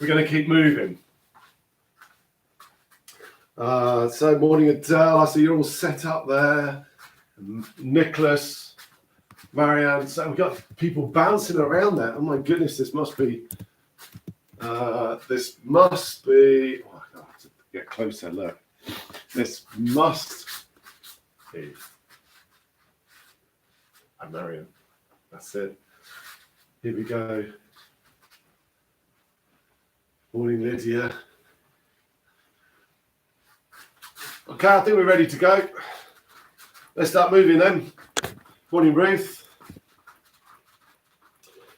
we're going to keep moving. So morning Adele, I see you're all set up there. Nicholas, Marianne, so we've got people bouncing around there. Oh my goodness, this must be, oh, I have to get closer, look. This must be, and Marianne, that's it. Here we go. Morning, Lydia. Okay, I think we're ready to go. Let's start moving then. Morning, Ruth.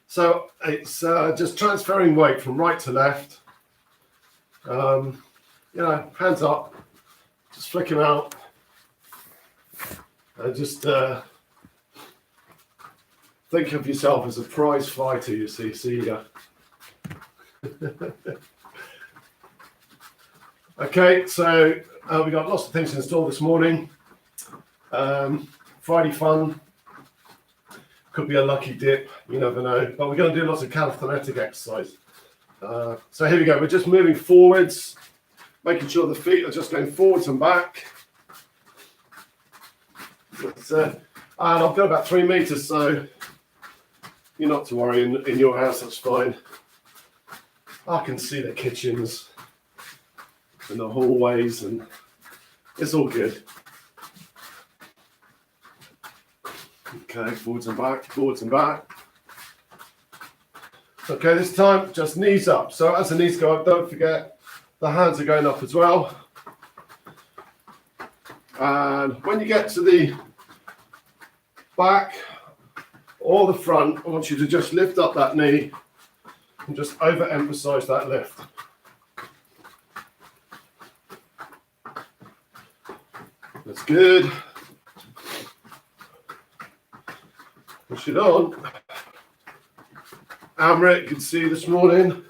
So it's just transferring weight from right to left. You know, hands up, just flick them out. And just think of yourself as a prize fighter, you see. Okay, so we got lots of things in store this morning. Friday fun, could be a lucky dip, you never know, but we're going to do lots of calisthenic exercise. So here we go, we're just moving forwards, making sure the feet are just going forwards and back. And I've got about 3 meters, so you're not to worry in your house, that's fine. I can see the kitchens and the hallways, and it's all good. Okay, forwards and back, forwards and back. Okay, this time just knees up. So as the knees go up, don't forget the hands are going up as well. And when you get to the back or the front, I want you to just lift up that knee and just overemphasize that lift. That's good. Push it on. Amrit, good to see you this morning.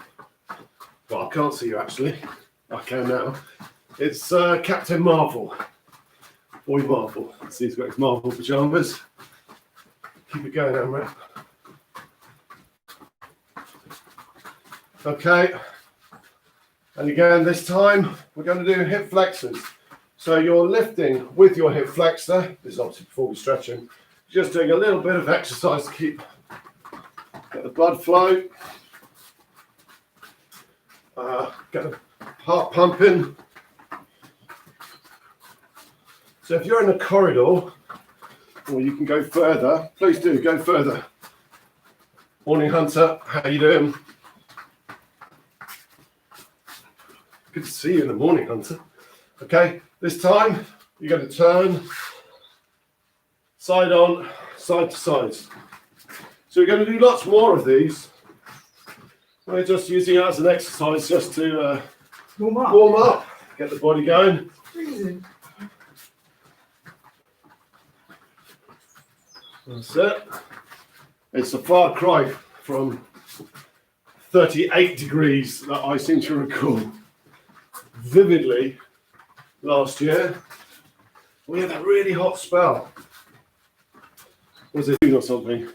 Well, I can't see you actually. I can now. It's Captain Marvel. Boy Marvel. See, he's got his Marvel pajamas. Keep it going, Amrit. Okay. And again, this time we're going to do hip flexors. So you're lifting with your hip flexor. This is obviously before we stretch them. Just doing a little bit of exercise to get the blood flow. Get the heart pumping. So if you're in a corridor, or you can go further, please do go further. Morning, Hunter. How you doing? Good to see you in the morning, Hunter. Okay, this time you're going to turn side on, side to side. So we're going to do lots more of these. We're just using it as an exercise just to warm up, get the body going. That's it. It's a far cry from 38 degrees that I seem to recall vividly last year. We had that really hot spell. Was it June or something?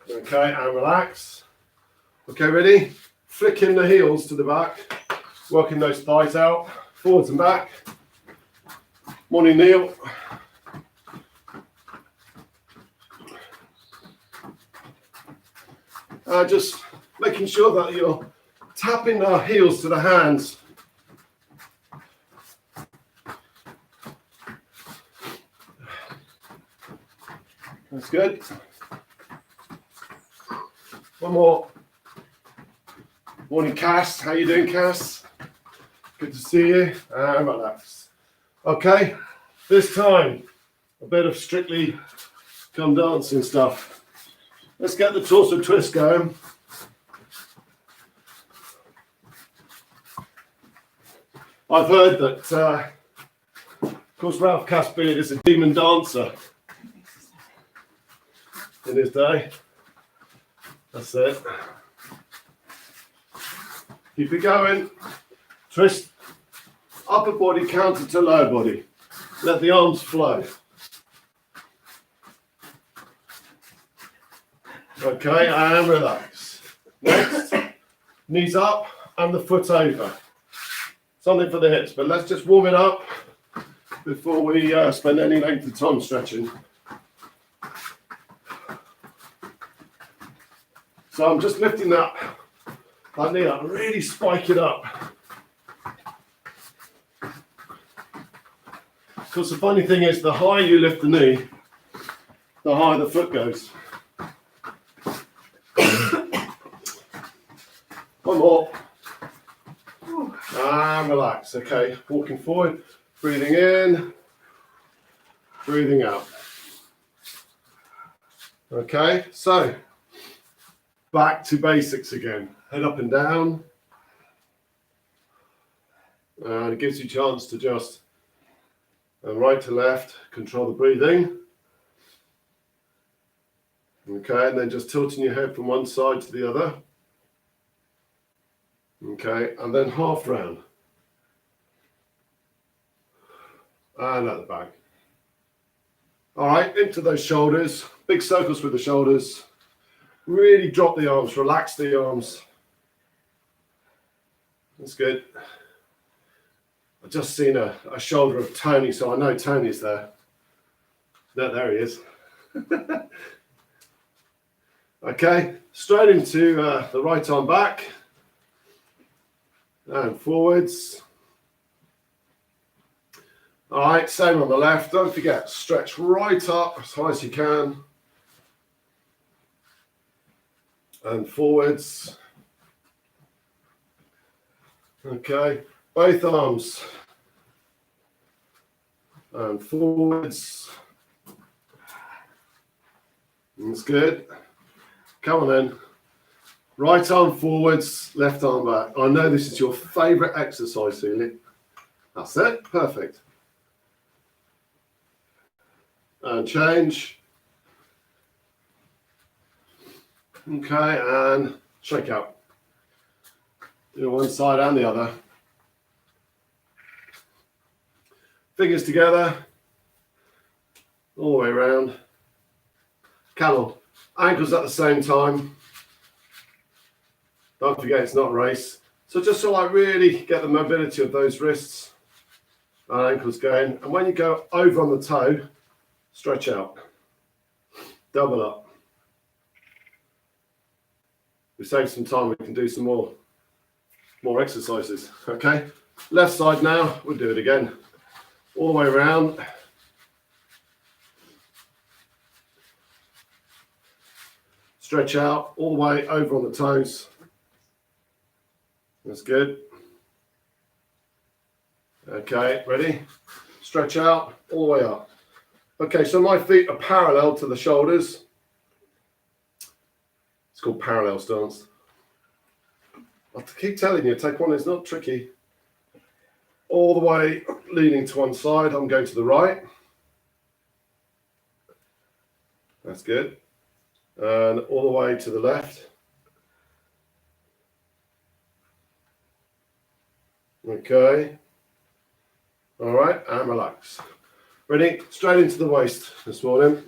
Okay, and relax. Okay, ready? Flicking the heels to the back, working those thighs out, forwards and back. Morning, Neil. Just making sure that you're tapping the heels to the hands. That's good. One more. Morning, Cass. How you doing, Cass? Good to see you. And relax. Okay, this time, a bit of Strictly Come Dancing stuff. Let's get the torso twist going. I've heard that, of course, Ralph Casbeard is a demon dancer in his day. That's it. Keep it going. Twist upper body counter to lower body. Let the arms flow. Okay, and relax. Next. knees up and the foot over. Something for the hips, but let's just warm it up before we spend any length of time stretching. So I'm just lifting that knee up, really spike it up. Because the funny thing is, the higher you lift the knee, the higher the foot goes. One more. And relax. Okay, walking forward, breathing in, breathing out. Okay, so back to basics again. Head up and down. And it gives you a chance to just right to left, control the breathing. Okay, and then just tilting your head from one side to the other. Okay, and then half round. And at the back. All right, into those shoulders. Big circles with the shoulders. Really drop the arms, relax the arms. That's good. I've just seen a shoulder of Tony, so I know Tony's there. There he is. Okay, straight into the right arm back. And forwards. All right, same on the left. Don't forget, stretch right up as high as you can. And forwards. Okay, both arms. And forwards. That's good. Come on then. Right arm forwards, left arm back. I know this is your favourite exercise, Celia. That's it. Perfect. And change. Okay, and shake out. Do one side and the other. Fingers together. All the way around. Camel. Ankles at the same time. Don't forget, it's not a race. So just so I really get the mobility of those wrists and ankles going. And when you go over on the toe, stretch out. Double up. We save some time, we can do some more exercises. Okay, left side now, we'll do it again. All the way around. Stretch out all the way over on the toes. That's good. Okay, ready? Stretch out all the way up. Okay, so my feet are parallel to the shoulders. It's called parallel stance. I keep telling you, Taekwon is not tricky. All the way leaning to one side, I'm going to the right. That's good. And all the way to the left. Okay. All right, and relax. Ready? Straight into the waist this morning.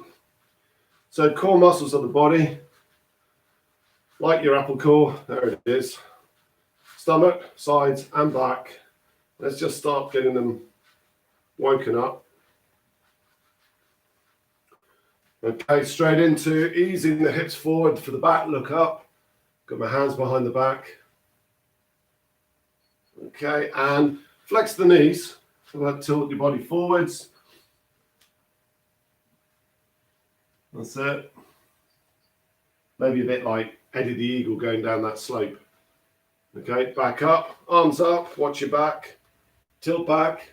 So core muscles of the body, like your apple core, there it is. Stomach, sides and back. Let's just start getting them woken up. Okay, straight into easing the hips forward for the back, look up. Got my hands behind the back. Okay, and flex the knees. Tilt your body forwards. That's it. Maybe a bit like Eddie the Eagle going down that slope. Okay, back up, arms up, watch your back, tilt back.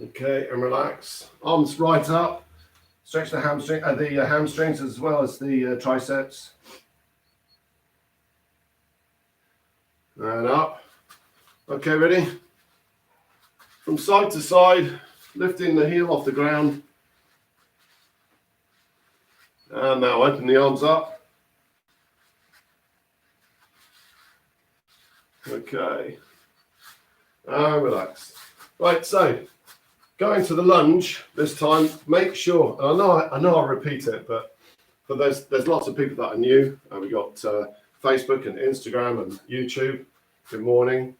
Okay, and relax. Arms right up. Stretch the hamstrings as well as the triceps. And up. Okay, ready? From side to side, lifting the heel off the ground. And now open the arms up. Okay. And relax. Right, so going to the lunge this time, make sure, and I know I'll repeat it, but but there's lots of people that are new. We got Facebook and Instagram and YouTube. Good morning.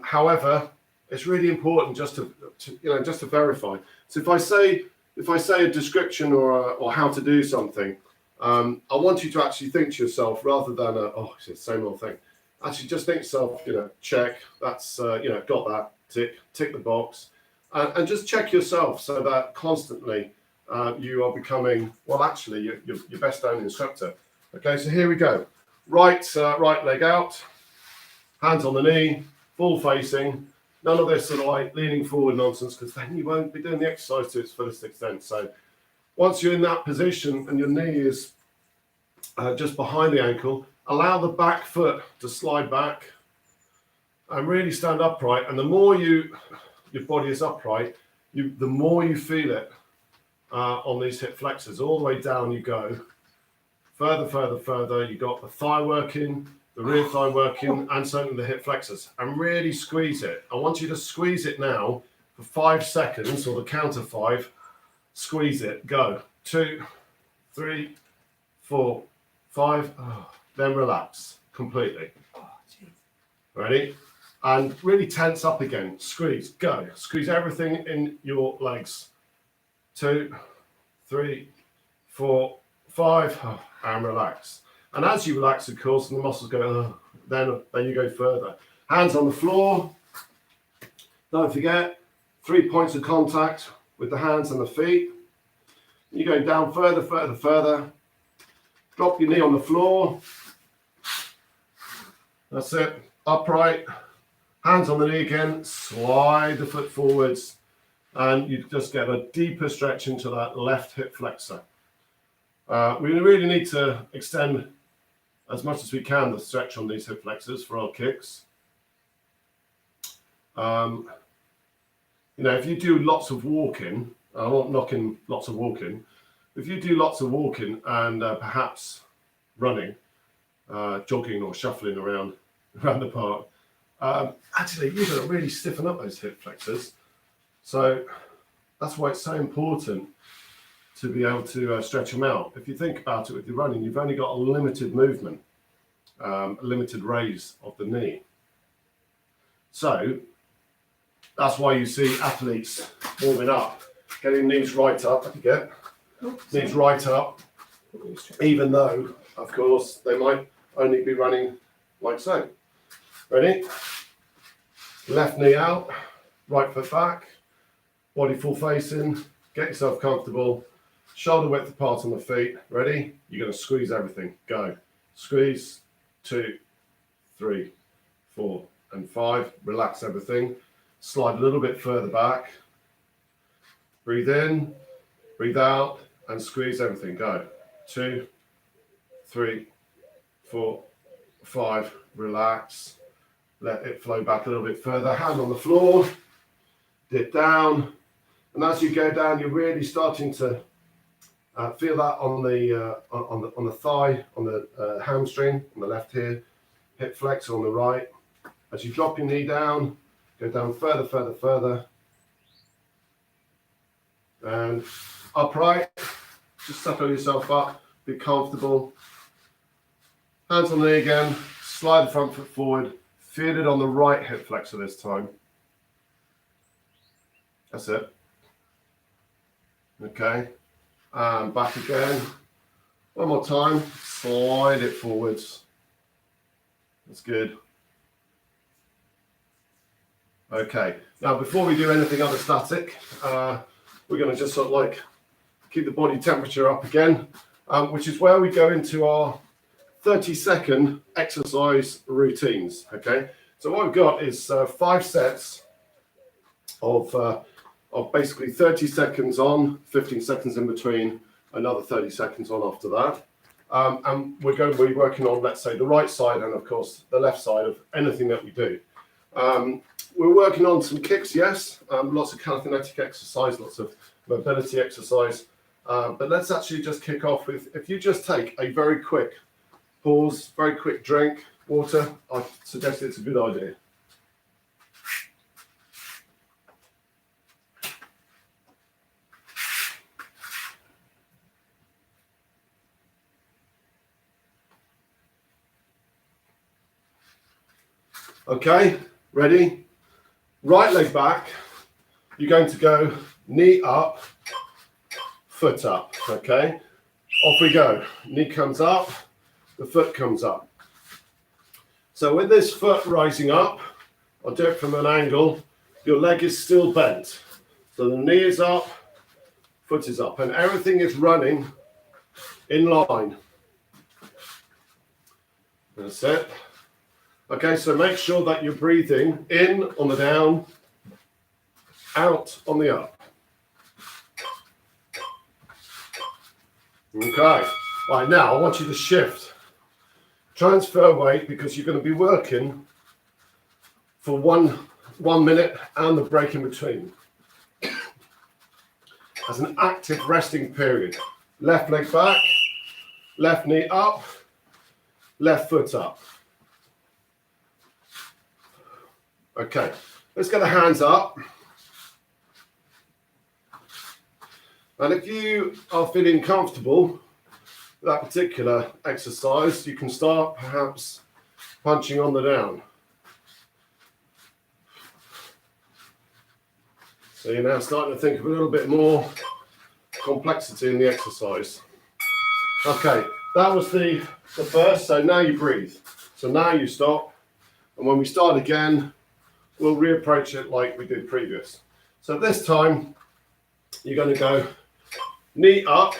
However, it's really important just to verify. So if I say a description or how to do something, I want you to actually think to yourself rather than it's the same old thing. Actually, just think to yourself, check. That's got that. Tick the box, and just check yourself so that constantly you are becoming your best own instructor. Okay, so here we go. Right leg out, hands on the knee, full facing. None of this sort of like leaning forward nonsense, because then you won't be doing the exercise to its fullest extent. So once you're in that position and your knee is just behind the ankle, allow the back foot to slide back and really stand upright. And the more your body is upright, the more you feel it on these hip flexors. All the way down you go. Further. You got the thigh working, the rear thigh working, and certainly the hip flexors. And really squeeze it. I want you to squeeze it now for 5 seconds, or the count of 5. Squeeze it. Go. 2, 3, 4, 5. Then relax completely. Ready? And really tense up again. Squeeze. Go. Squeeze everything in your legs. 2, 3, 4, 5. And relax. And as you relax, of course, and the muscles go, then you go further. Hands on the floor. Don't forget, 3 points of contact with the hands and the feet. You're going down further. Drop your knee on the floor. That's it. Upright. Hands on the knee again. Slide the foot forwards. And you just get a deeper stretch into that left hip flexor. We really need to extend as much as we can the stretch on these hip flexors for our kicks. If you do lots of walking, I'm not knocking lots of walking. If you do lots of walking and perhaps running, jogging or shuffling around the park, actually you're going to really stiffen up those hip flexors. So that's why it's so important to be able to stretch them out. If you think about it with your running, you've only got a limited movement, a limited raise of the knee. So that's why you see athletes warming up, getting knees right up, knees right up, even though, of course, they might only be running like so. Ready? Left knee out, right foot back, body full facing, get yourself comfortable. Shoulder width apart on the feet. Ready? You're going to squeeze everything. Go. Squeeze. 2, 3, 4, and 5. Relax everything. Slide a little bit further back. Breathe in, breathe out, and squeeze everything. Go. 2, 3, 4, 5. Relax. Let it flow back a little bit further. Hand on the floor. Dip down. And as you go down, you're really starting to feel that on the thigh, on the hamstring, on the left here, hip flex on the right. As you drop your knee down, go down further, and upright. Just settle yourself up, be comfortable. Hands on the knee again, slide the front foot forward, feel it on the right hip flexor this time. That's it. Okay. And back again. One more time. Slide it forwards. That's good. Okay. Now, before we do anything other static, we're going to just sort of like keep the body temperature up again, which is where we go into our 30-second exercise routines. Okay. So what I've got is 5 sets of basically 30 seconds on, 15 seconds in between, another 30 seconds on after that. And we're going to be working on, let's say, the right side and, of course, the left side of anything that we do. We're working on some kicks, yes, lots of calisthenic exercise, lots of mobility exercise. But let's actually just kick off with, if you just take a very quick pause, very quick drink, water, I suggest it's a good idea. Okay, ready? Right leg back. You're going to go knee up, foot up, okay? Off we go. Knee comes up, the foot comes up. So with this foot rising up, I'll do it from an angle, your leg is still bent. So the knee is up, foot is up, and everything is running in line. That's it. Okay, so make sure that you're breathing in on the down, out on the up. Okay, right now I want you to shift. Transfer weight because you're going to be working for one minute and the break in between. As an active resting period. Left leg back, left knee up, left foot up. Okay, let's get the hands up. And if you are feeling comfortable with that particular exercise, you can start perhaps punching on the down. So you're now starting to think of a little bit more complexity in the exercise. Okay, that was the first, so now you breathe. So now you stop, and when we start again, we'll reapproach it like we did previous. So this time, you're going to go knee up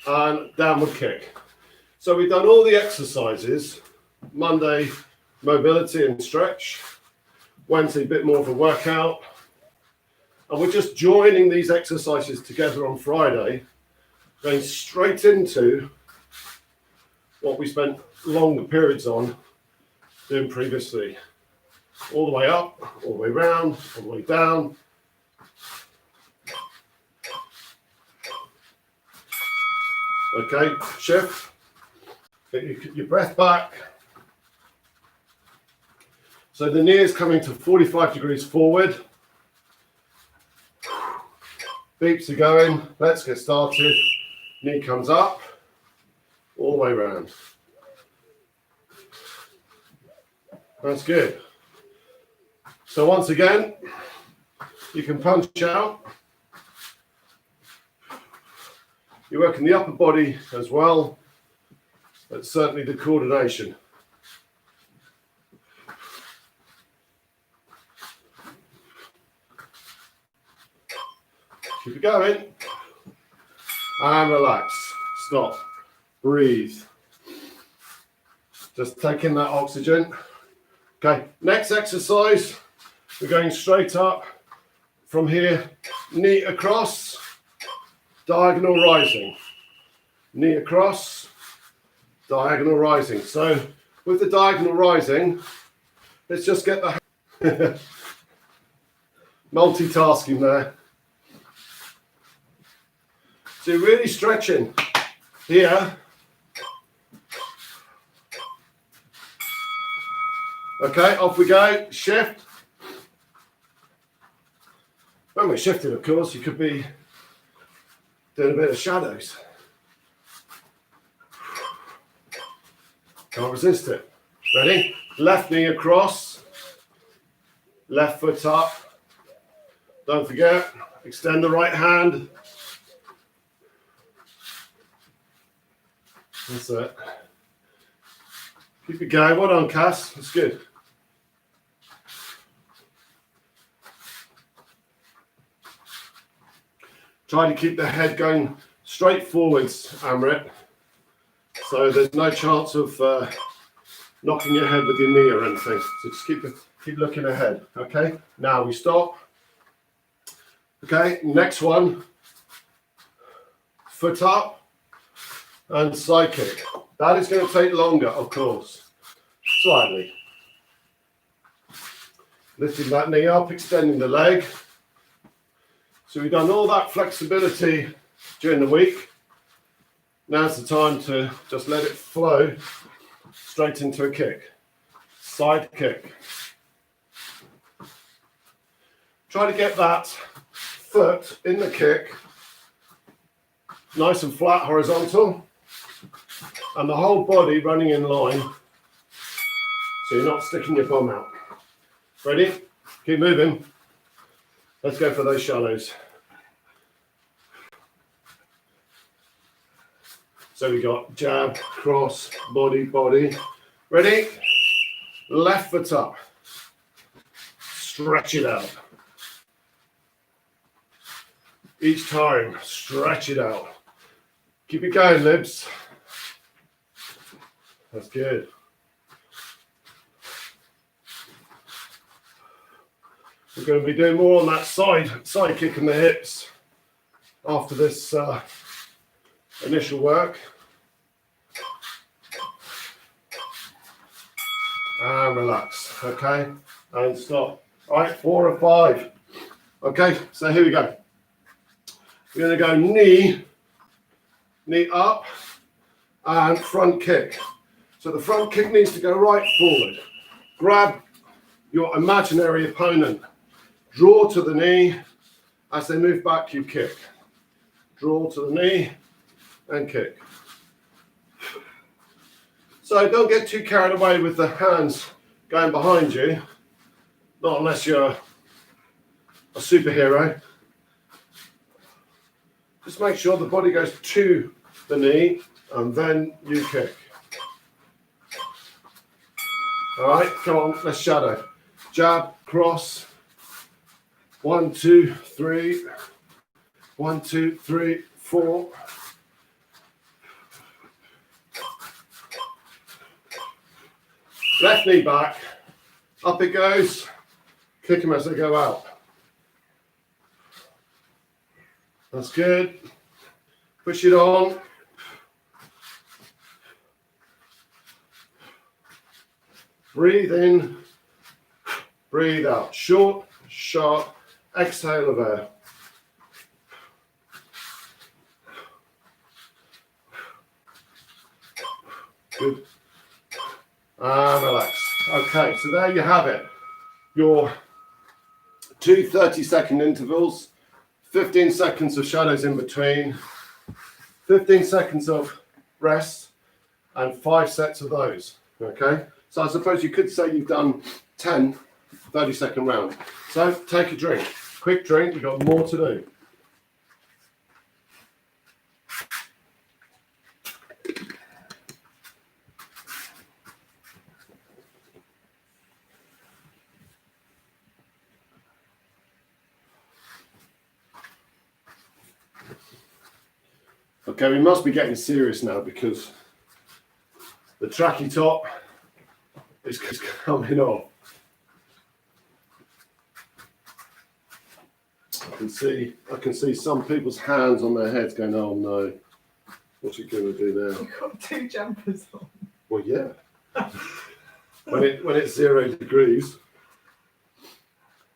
and downward kick. So we've done all the exercises. Monday, mobility and stretch. Wednesday, a bit more of a workout. And we're just joining these exercises together on Friday, going straight into what we spent longer periods on doing previously. All the way up, all the way round, all the way down. Okay, shift. Get your breath back. So the knee is coming to 45 degrees forward. Beeps are going. Let's get started. Knee comes up, all the way around. That's good. So once again, you can punch out. You're working the upper body as well, but certainly the coordination. Keep it going. And relax. Stop. Breathe. Just take in that oxygen. Okay, next exercise. We're going straight up from here. Knee across. Diagonal rising. Knee across. Diagonal rising. So with the diagonal rising, let's just get the multitasking there. So you're really stretching here. Okay, off we go. Shift. When we're shifting, of course, you could be doing a bit of shadows. Can't resist it. Ready? Left knee across. Left foot up. Don't forget, extend the right hand. That's it. Keep it going. Well done, Cass. That's good. Try to keep the head going straight forwards, Amrit. So there's no chance of knocking your head with your knee or anything. So just keep looking ahead. Okay. Now we stop. Okay. Next one. Foot up. And side kick. That is going to take longer, of course. Slightly. Lifting that knee up, extending the leg. So we've done all that flexibility during the week. Now's the time to just let it flow straight into a kick. Side kick. Try to get that foot in the kick nice and flat, horizontal. And the whole body running in line. So you're not sticking your bum out. Ready? Keep moving. Let's go for those shallows. So we got jab, cross, body, body. Ready? Left foot up. Stretch it out. Each time, stretch it out. Keep it going, Libs. That's good. We're going to be doing more on that side kick in the hips after this initial work. And relax, okay? And stop. All right, 4 or 5. Okay, so here we go. We're going to go knee up, and front kick. So the front kick needs to go right forward. Grab your imaginary opponent. Draw to the knee. As they move back, you kick. Draw to the knee and kick. So don't get too carried away with the hands going behind you. Not unless you're a superhero. Just make sure the body goes to the knee and then you kick. All right, come on, let's shadow. Jab, cross. 1, 2, 3. 1, 2, 3, 4. Left knee back. Up it goes. Kick them as they go out. That's good. Push it on. Breathe in. Breathe out. Short, sharp exhale of air. Good. And relax. Okay, so there you have it. Your 2 30-second intervals, 15 seconds of shadows in between, 15 seconds of rest, and 5 sets of those. Okay, so I suppose you could say you've done 10 30-second rounds. So take a drink. Quick drink, we've got more to do. Okay, we must be getting serious now because the tracky top is coming off. I can see some people's hands on their heads going, oh no, what's it going to do now? You've got 2 jumpers on. Well, yeah. when it's 0 degrees,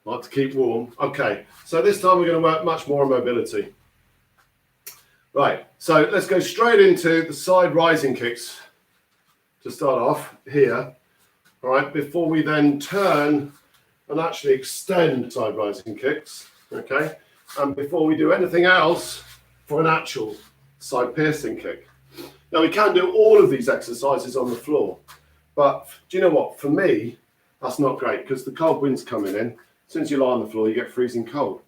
I like to keep warm. Okay, so this time we're going to work much more on mobility. Right, so let's go straight into the side rising kicks to start off here. All right, before we then turn and actually extend side rising kicks. Okay, and before we do anything else for an actual side piercing kick. Now we can do all of these exercises on the floor, but do you know what? For me, that's not great because the cold wind's coming in. As soon as you lie on the floor, you get freezing cold.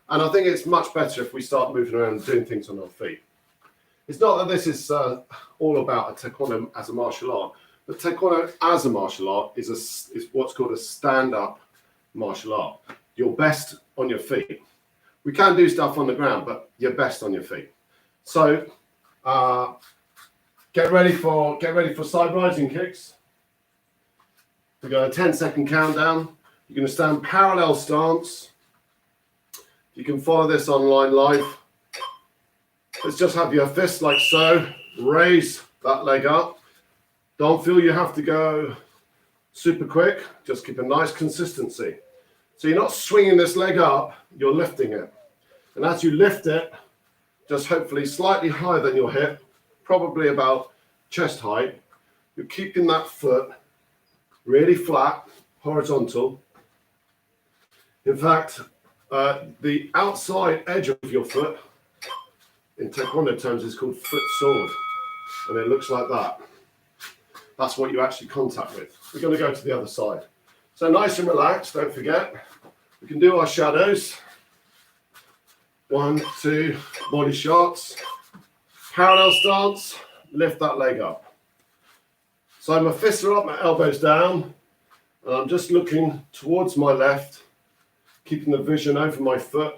And I think it's much better if we start moving around and doing things on our feet. It's not that this is all about a Taekwondo as a martial art, but Taekwondo as a martial art is what's called a stand-up martial art. You're best on your feet. We can do stuff on the ground, but you're best on your feet. So get ready for side rising kicks. We've got a 10-second countdown. You're going to stand parallel stance. You can follow this online live. Let's just have your fists like so. Raise that leg up. Don't feel you have to go super quick. Just keep a nice consistency. So you're not swinging this leg up, you're lifting it. And as you lift it, just hopefully slightly higher than your hip, probably about chest height, you're keeping that foot really flat, horizontal. In fact, the outside edge of your foot, in Taekwondo terms, is called foot sword. And it looks like that. that's what you actually contact with. We're going to go to the other side. So nice and relaxed, don't forget. We can do our shadows. 1, 2, body shots. Parallel stance, lift that leg up. So my fists are up, my elbows down, and I'm just looking towards my left, keeping the vision over my foot.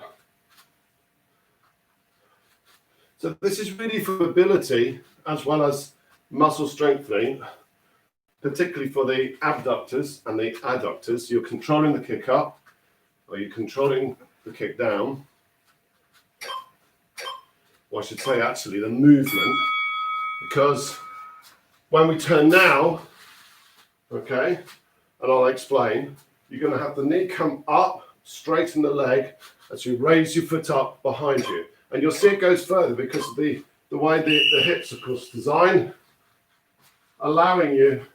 So this is really for mobility as well as muscle strengthening, particularly for the abductors and the adductors. You're controlling the kick up, or you're controlling the kick down. Or I should say actually the movement, because when we turn now, okay, and I'll explain, you're going to have the knee come up, straighten the leg as you raise your foot up behind you. And you'll see it goes further because of the way the hips, of course, designed, allowing you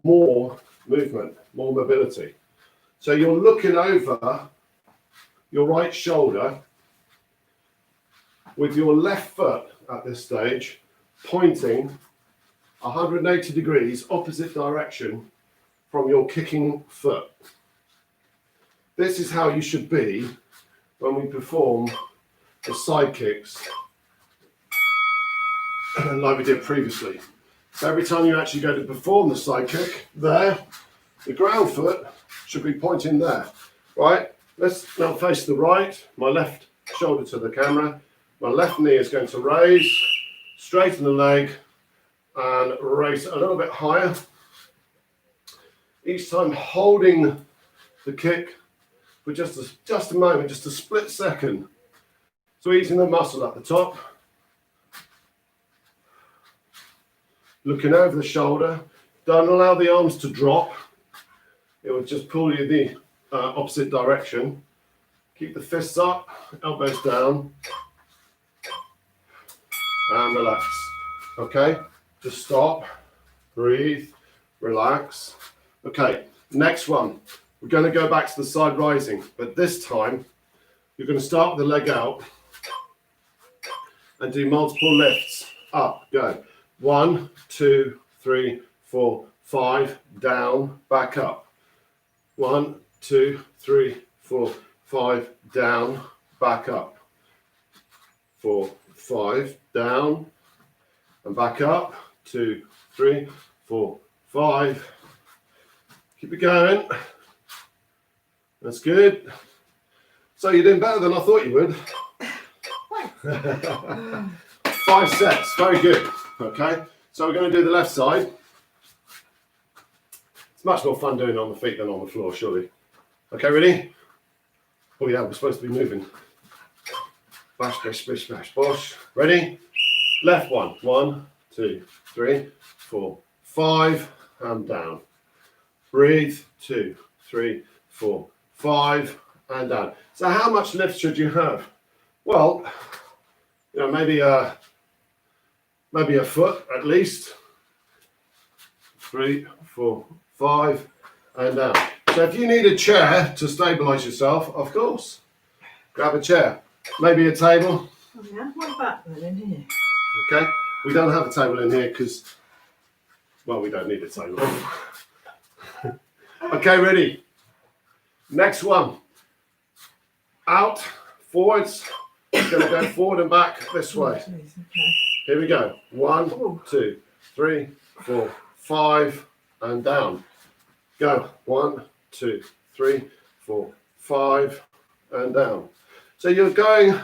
more movement, more mobility. So you're looking over your right shoulder with your left foot at this stage pointing 180 degrees opposite direction from your kicking foot. This is how you should be when we perform the side kicks like we did previously. So every time you actually go to perform the side kick, there, the ground foot should be pointing there, right? Let's now face the right, my left shoulder to the camera. My left knee is going to raise, straighten the leg, and raise it a little bit higher. Each time holding the kick for just a moment, just a split second. Squeezing the muscle at the top. Looking over the shoulder. Don't allow the arms to drop. It will just pull you the opposite direction. Keep the fists up, elbows down. And relax. Okay, just stop, breathe, relax. Okay, next one. We're going to go back to the side rising, but this time you're going to start with the leg out and do multiple lifts. Up, go. 1, 2, 3, 4, 5, down, back up. 1, 2, 3, 4, 5, down, back up. 4, 5, down, and back up. 2, 3, 4, 5. Keep it going. That's good. So you're doing better than I thought you would. 5 sets, very good. Okay, so we're going to do the left side. It's much more fun doing it on the feet than on the floor, surely. Okay, ready? Oh yeah, we're supposed to be moving. Bash, bash, bash, bash, bosh. Ready? Left one. 1, 2, 3, 4, 5, and down. Breathe. 2, 3, 4, 5, and down. So how much lift should you have? Well, you know, maybe a foot at least. 3, 4, 5, and down. So if you need a chair to stabilize yourself, of course, grab a chair. Maybe a table. Oh, yeah, what about then in here? Okay, we don't have a table in here because, well, we don't need a table. Okay, ready? Next one. Out, forwards. We're going to go forward and back this way. Oh, geez, okay. Here we go. 1, 2, 3, 4, 5, and down. Go. 1, 2, 3, 4, 5, and down. So you're going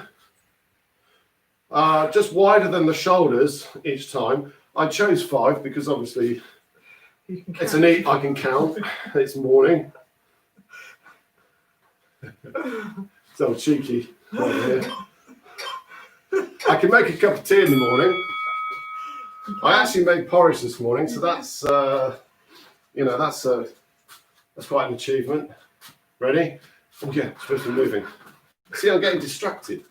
just wider than the shoulders each time. I chose 5 because obviously it's a neat, I can count. It's morning. So cheeky right here. I can make a cup of tea in the morning. I actually made porridge this morning, so that's you know, that's quite an achievement. Ready? Oh yeah, supposed to be moving. See, I'm getting distracted.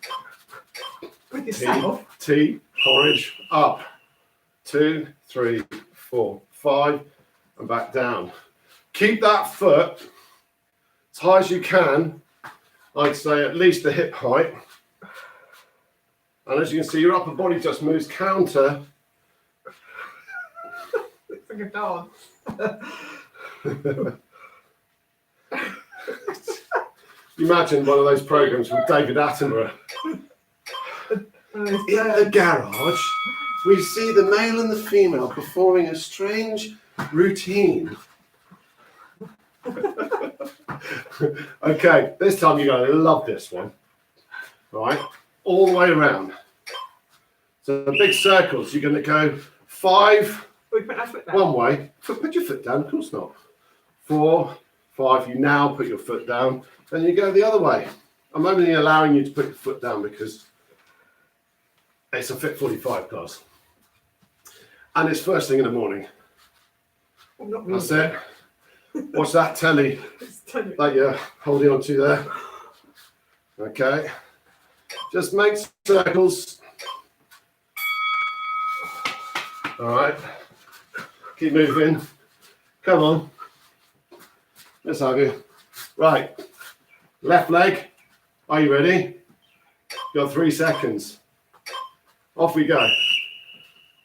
With yourself? Tea, porridge, up. 2, 3, 4, 5, and back down. Keep that foot as high as you can. I'd say at least the hip height. And as you can see, your upper body just moves counter like a dog. Imagine one of those programs with David Attenborough. In the garage, we see the male and the female performing a strange routine. Okay, this time you're going to love this one. Right, all the way around. So the big circles, you're going to go 5 We put our foot down. one way. Put your foot down, of course not. 4, 5, you now put your foot down. Then you go the other way. I'm only allowing you to put your foot down because it's a FiiT45 class. And it's first thing in the morning. Well, not really. That's it. Watch that telly It's totally- that you're holding on to there. Okay. Just make circles. All right. Keep moving. Come on. Let's have you. Right. Left leg. Are you ready? Got 3 seconds. Off we go.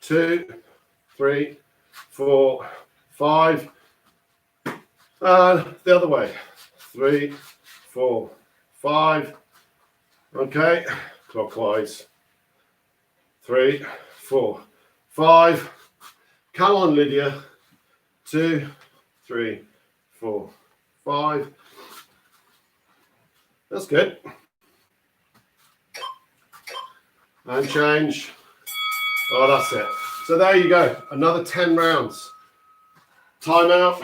2, 3, 4, 5. And the other way. 3, 4, 5. Okay. Clockwise. 3, 4, 5. Come on, Lydia. 2, 3, 4, 5. That's good. And change. Oh, that's it. So there you go. Another 10 rounds. Time out.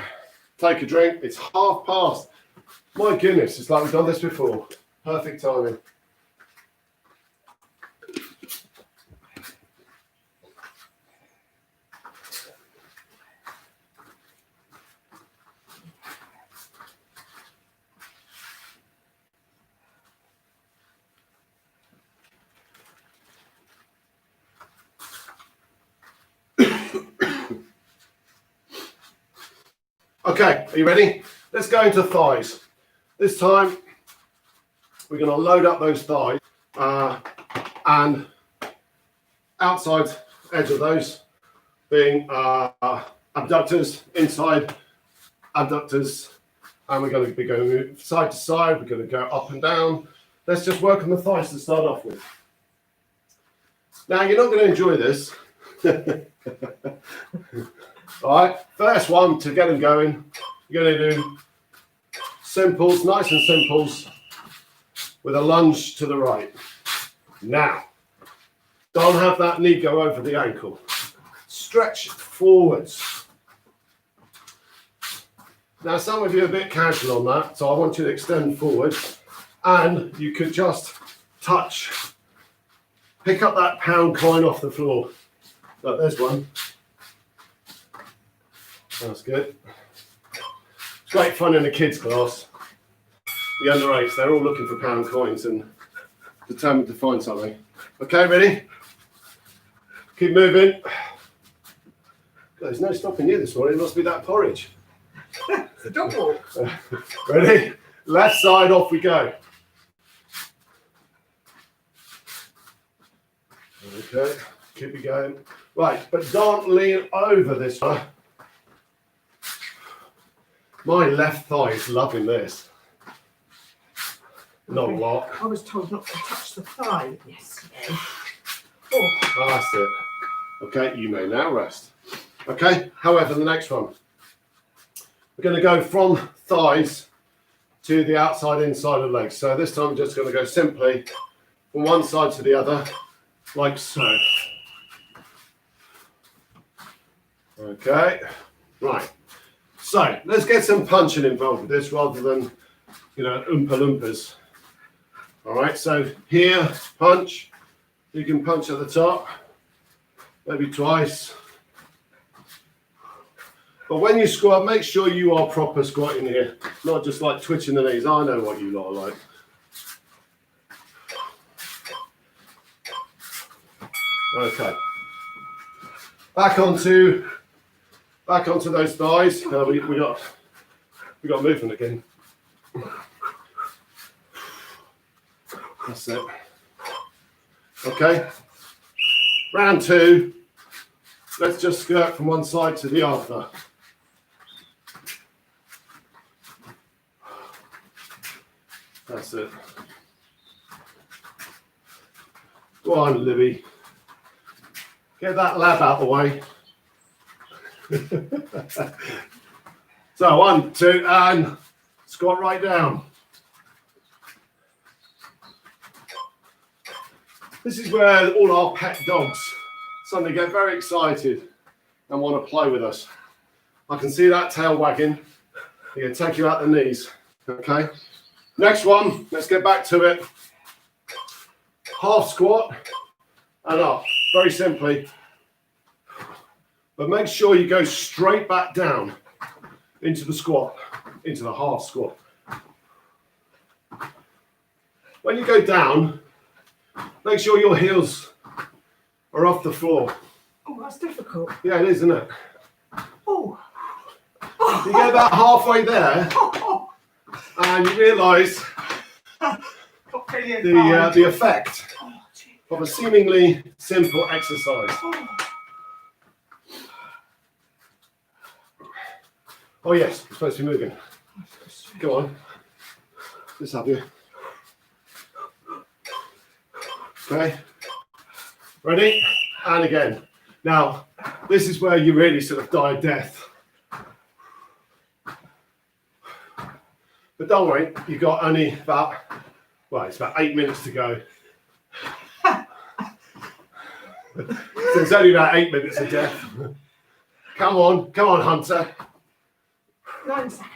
Take a drink. It's past. My goodness, it's like we've done this before. Perfect timing. Okay, are you ready? Let's go into thighs. This time, we're going to load up those thighs and outside edge of those being abductors, inside abductors, and we're going to be going side to side. We're going to go up and down. Let's just work on the thighs to start off with. Now, you're not going to enjoy this. All right, first one to get them going, you're going to do simples, nice and simples, with a lunge to the right. Now, don't have that knee go over the ankle. Stretch forwards. Now, some of you are a bit casual on that, so I want you to extend forward, and you could just touch, pick up that pound coin off the floor. Like there's one. That's good. It's great fun in a kids class. The under 8s, they're all looking for pound coins and determined to find something. Okay, ready? Keep moving. God, there's no stopping you this morning. It must be that porridge. It's a dog walk. Ready? Left side, off we go. Okay, keep it going. Right, but don't lean over this one. My left thigh is loving this. Not a lot. I was told not to touch the thigh yesterday. Oh, That's it. Okay, you may now rest. Okay, however, the next one. We're going to go from thighs to the outside, inside of legs. So this time I'm just going to go simply from one side to the other, like so. Okay, right. So let's get some punching involved with this rather than, Oompa Loompas. All right, so here, punch. You can punch at the top, maybe twice. But when you squat, make sure you are proper squatting here, not just like twitching the knees. I know what you lot are like. Okay. Back onto those thighs. We got movement again. That's it. Okay. Round 2. let's just skirt from one side to the other. That's it. Go on, Libby. Get that lab out of the way. So 1, 2, and squat right down. This is where all our pet dogs suddenly get very excited and want to play with us. I can see that tail wagging. They're going to take you out the knees. Okay. Next one, let's get back to it. Half squat and up, very simply. But make sure you go straight back down into the squat, into the half squat. When you go down, make sure your heels are off the floor. Oh, that's difficult. Yeah, it is, isn't it? Oh. You get about halfway there and you realise the effect of a seemingly simple exercise. Oh yes, you're supposed to be moving. Go on. Just have you. Okay. Ready? And again. Now, this is where you really sort of die a death. But don't worry, you've got only about, well, it's about 8 minutes to go. So it's only about 8 minutes of death. Come on, Hunter. 9 seconds.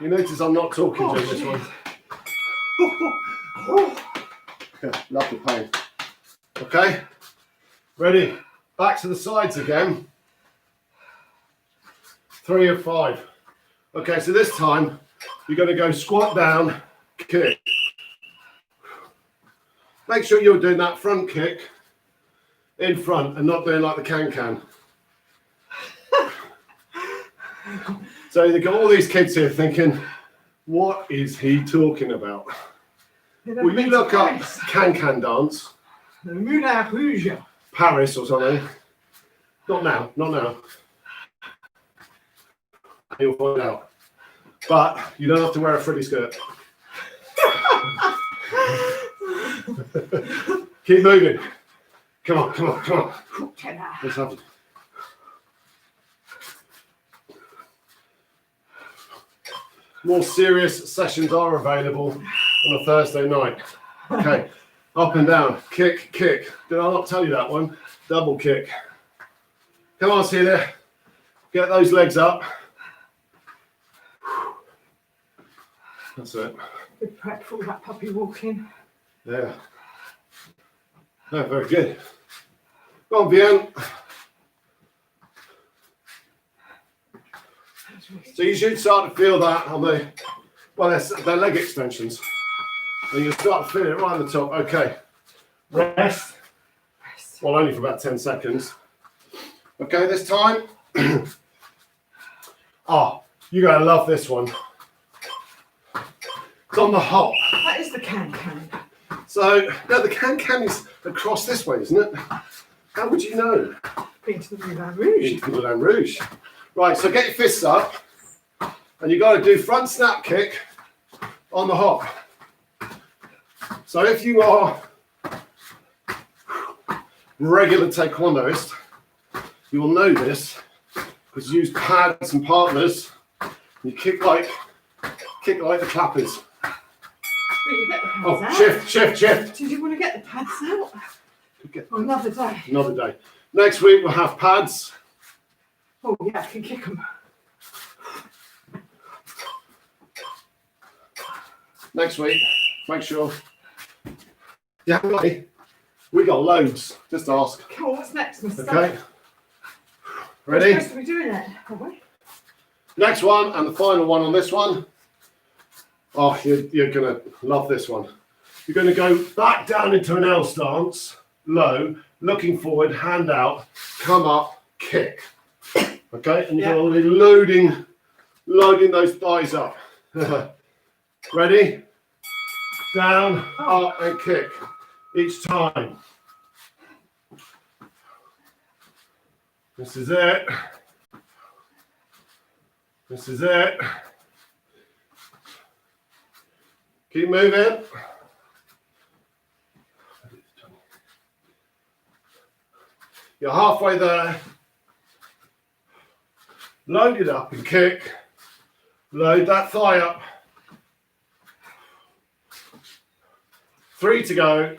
You notice I'm not talking during this one. Love the pain. Okay, ready? Back to the sides again. 3 of 5. Okay, so this time you're going to go squat down, kick. Make sure you're doing that front kick in front and not doing like the can-can. So you've got all these kids here thinking, what is he talking about? Well, you look up can-can dance. The Moulin Rouge. Paris or something. Not now, not now. You'll find out. But you don't have to wear a frilly skirt. Keep moving. Come on, come on, come on. Let's have it. More serious sessions are available on a Thursday night. Okay, up and down, kick, kick. Did I not tell you that one? Double kick. Come on, Celia. Get those legs up. That's it. Good prep for all that puppy walking. Yeah. No, very good. Go on, Vian. So you should start to feel that on the, well, they're leg extensions. And you'll start to feel it right on the top. Okay. Rest. Well, only for about 10 seconds. Okay, this time. Oh, you're going to love this one. It's on the hop. That is the can-can. So, no, the can-can is across this way, isn't it? How would you know? Been to the Moulin Rouge. Into the Moulin Rouge. Right, so get your fists up. And you've got to do front snap kick on the hop. So if you are regular taekwondoist, you will know this because you use pads and partners. You kick like the clappers. You get the pads Oh, out. shift. Did you want to get the pads out? Oh, another day. Another day. Next week we'll have pads. Oh yeah, I can kick them. Next week, make sure. Yeah, we got loads. Just ask. Come on, what's next, Mr. Okay. We're Ready? supposed to be doing it, are we? Next one and the final one on this one. Oh, you're going to love this one. You're going to go back down into an L stance, low, looking forward, hand out, come up, kick. Okay, and you're going to be loading those thighs up. Ready? down, up and kick each time. This is it. This is it. Keep moving. You're halfway there. Load it up and kick. Load that thigh up. 3 to go.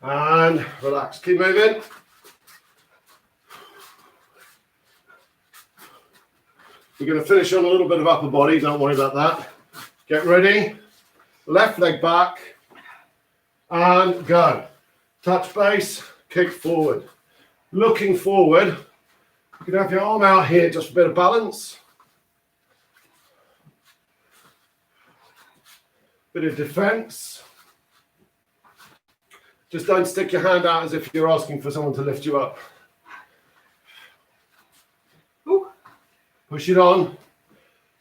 And relax. Keep moving. We're going to finish on a little bit of upper body. Don't worry about that. Get ready. Left leg back. And go. Touch base. Kick forward. Looking forward. You can have your arm out here just for a bit of balance. Bit of defense. Just don't stick your hand out as if you're asking for someone to lift you up. Ooh. Push it on.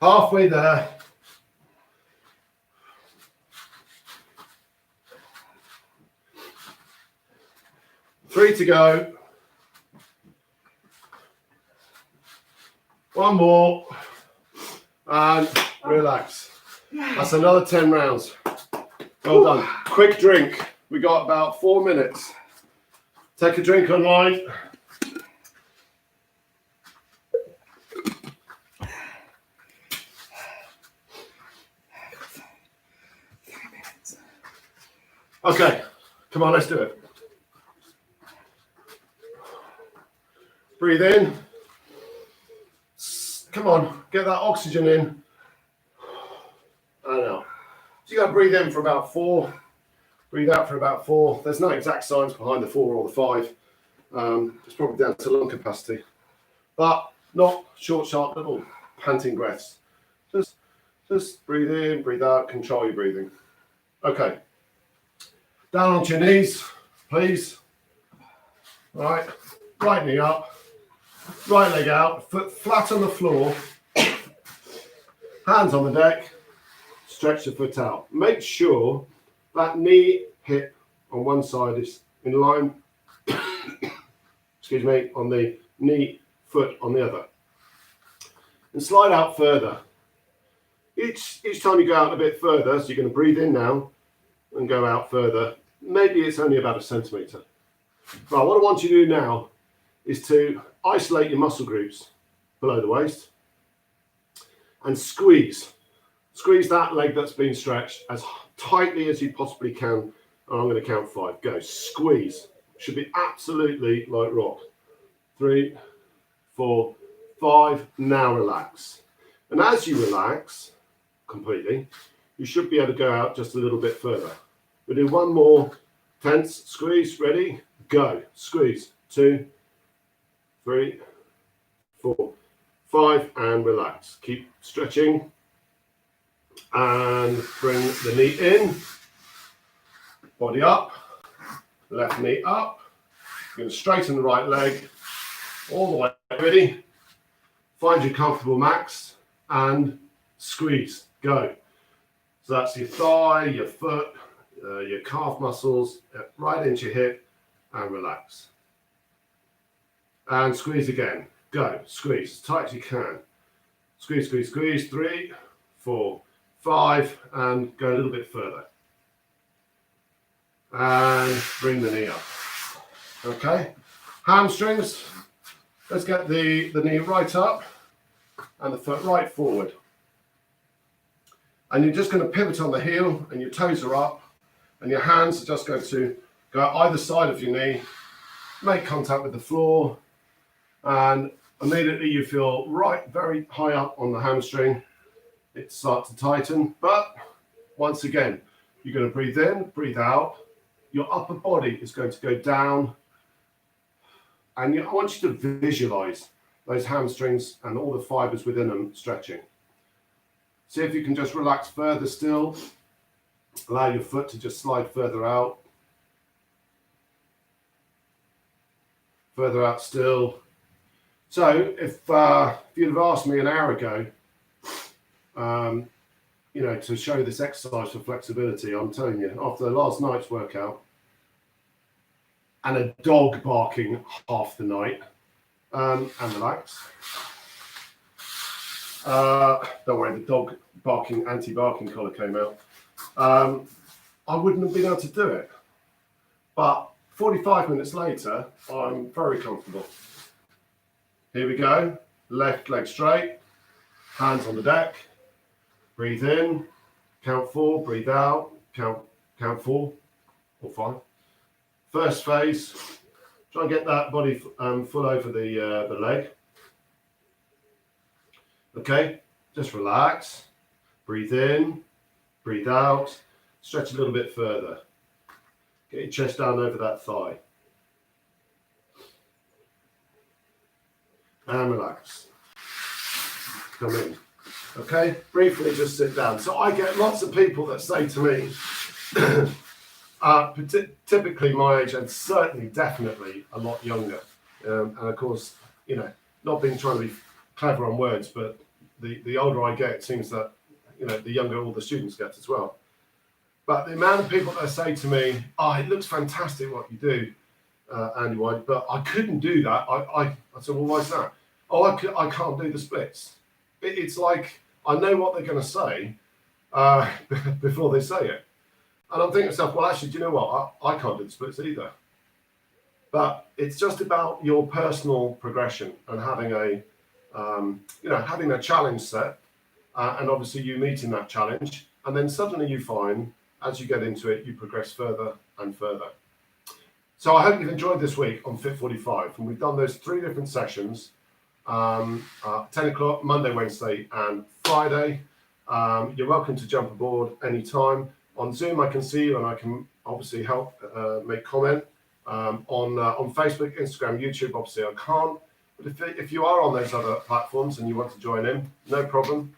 Halfway there. Three to go. One more. And relax. That's another 10 rounds. Well done. Quick drink. We got about 4 minutes. Take a drink online. Okay, come on, let's do it. Breathe in. Come on, get that oxygen in. I know. So you got to breathe in for about 4. Breathe out for about 4. There's no exact science behind the 4 or the 5. It's probably down to lung capacity. But not short, sharp little panting breaths. Just breathe in, breathe out, control your breathing. Okay. Down onto your knees, please. Right. Right knee up. Right leg out. Foot flat on the floor. Hands on the deck. Stretch the foot out. Make sure that knee, hip on one side is in line, excuse me, on the knee, foot on the other. And slide out further. Each time you go out a bit further, so you're going to breathe in now and go out further. Maybe it's only about 1 centimetre. Right, what I want you to do now is to isolate your muscle groups below the waist and squeeze. Squeeze that leg that's been stretched as tightly as you possibly can. And I'm going to count 5. Go. Squeeze. Should be absolutely like rock. 3, 4, 5. Now relax. And as you relax completely, you should be able to go out just a little bit further. We'll do one more. Tense. Squeeze. Ready? Go. Squeeze. 2, 3, 4, 5. And relax. Keep stretching. And bring the knee in, body up, left knee up. You're going to straighten the right leg all the way. Ready? Find your comfortable max and squeeze. Go. So that's your thigh, your foot, your calf muscles, right into your hip, and relax. And squeeze again. Go. Squeeze as tight as you can. Squeeze, squeeze, squeeze. 3, 4, 5, and go a little bit further. And bring the knee up. Okay. Hamstrings. Let's get the knee right up and the foot right forward. And you're just going to pivot on the heel and your toes are up and your hands are just going to go either side of your knee, make contact with the floor, and immediately you feel right very high up on the hamstring. It starts to tighten, but once again, you're going to breathe in, breathe out. Your upper body is going to go down, and I want you to visualize those hamstrings and all the fibers within them stretching. See if you can just relax further still. Allow your foot to just slide further out. Further out still. So if you'd have asked me an hour ago, you know, to show this exercise for flexibility. I'm telling you, after last night's workout and a dog barking half the night, and relax. Don't worry, the dog barking, anti-barking collar came out. I wouldn't have been able to do it. But 45 minutes later, I'm very comfortable. Here we go. Left leg straight, hands on the deck. Breathe in, count 4, breathe out, count 4 or 5. First phase, try and get that body full over the leg. Okay, just relax. Breathe in, breathe out, stretch a little bit further. Get your chest down over that thigh. And relax. Come in. Okay, briefly just sit down. So I get lots of people that say to me, typically my age and certainly definitely a lot younger. And of course, you know, not being trying to be clever on words, but the older I get, it seems that, you know, the younger all the students get as well. But the amount of people that say to me, oh, it looks fantastic what you do, Andy White, but I couldn't do that. I said, well, why is that? Oh, I can't do the splits. It's like, I know what they're going to say before they say it. And I'm thinking to myself, well, actually, do you know what? I can't do the splits either. But it's just about your personal progression and having having a challenge set, and obviously you meeting that challenge. And then suddenly you find, as you get into it, you progress further and further. So I hope you've enjoyed this week on FiiT45. And we've done those 3 different sessions, 10 o'clock, Monday, Wednesday, and Friday. You're welcome to jump aboard anytime. On Zoom, I can see you and I can obviously help make comment. On Facebook, Instagram, YouTube, obviously I can't. But if you are on those other platforms and you want to join in, no problem.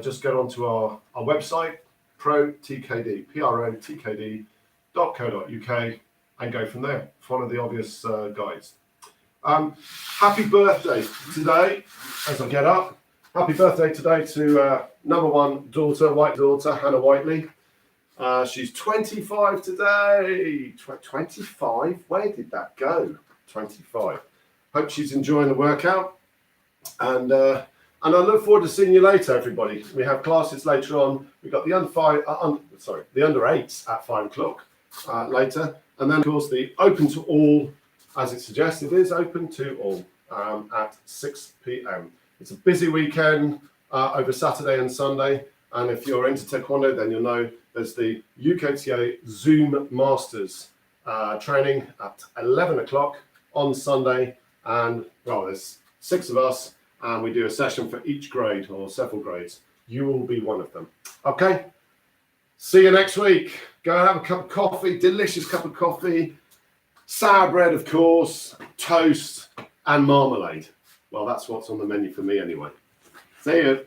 Just get onto our website, protkd.co.uk, and go from there. Follow the obvious guides. Happy birthday today, as I get up. Happy birthday today to number 1 daughter, white daughter, Hannah Whiteley. She's 25 today. 25? Where did that go? 25. Hope she's enjoying the workout. And I look forward to seeing you later, everybody. We have classes later on. We've got the under 8s at 5 o'clock later. And then, of course, the open to all, as it suggests, it is open to all at 6 p.m. It's a busy weekend over Saturday and Sunday. And if you're into Taekwondo, then you'll know there's the UKTA Zoom Masters training at 11 o'clock on Sunday. And, well, there's 6 of us, and we do a session for each grade or several grades. You will be one of them. Okay? See you next week. Go and have a cup of coffee, delicious cup of coffee, sour bread, of course, toast, and marmalade. Well, that's what's on the menu for me anyway. See you.